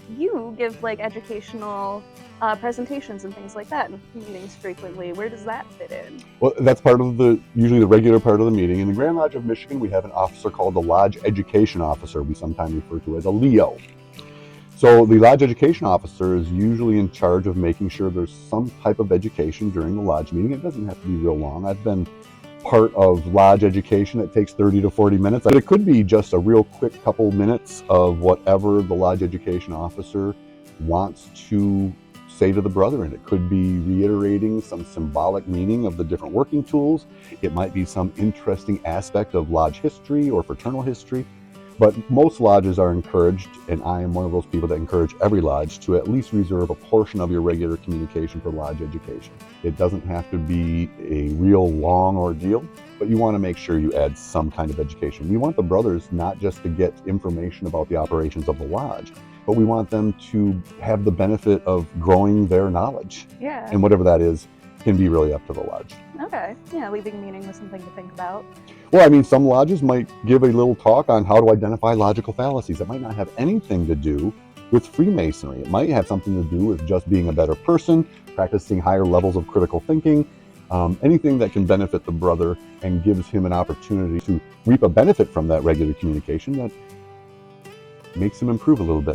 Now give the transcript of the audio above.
you give like educational presentations and things like that in meetings frequently. Where does that fit in? Well, that's usually the regular part of the meeting. In the Grand Lodge of Michigan, we have an officer called the Lodge Education Officer, we sometimes refer to as a LEO. So the Lodge Education Officer is usually in charge of making sure there's some type of education during the Lodge meeting. It doesn't have to be real long. I've been part of Lodge education that takes 30 to 40 minutes. But it could be just a real quick couple minutes of whatever the Lodge Education Officer wants to say to the brother, and it could be reiterating some symbolic meaning of the different working tools. It might be some interesting aspect of Lodge history or fraternal history. But most lodges are encouraged, and I am one of those people that encourage every lodge to at least reserve a portion of your regular communication for lodge education. It doesn't have to be a real long ordeal, but you want to make sure you add some kind of education. We want the brothers not just to get information about the operations of the lodge, but we want them to have the benefit of growing their knowledge. Yeah. And whatever that is can be really up to the lodge. Okay. Yeah, leaving a meeting with something to think about. Well, I mean, some lodges might give a little talk on how to identify logical fallacies. It might not have anything to do with Freemasonry. It might have something to do with just being a better person, practicing higher levels of critical thinking, anything that can benefit the brother and gives him an opportunity to reap a benefit from that regular communication that makes him improve a little bit.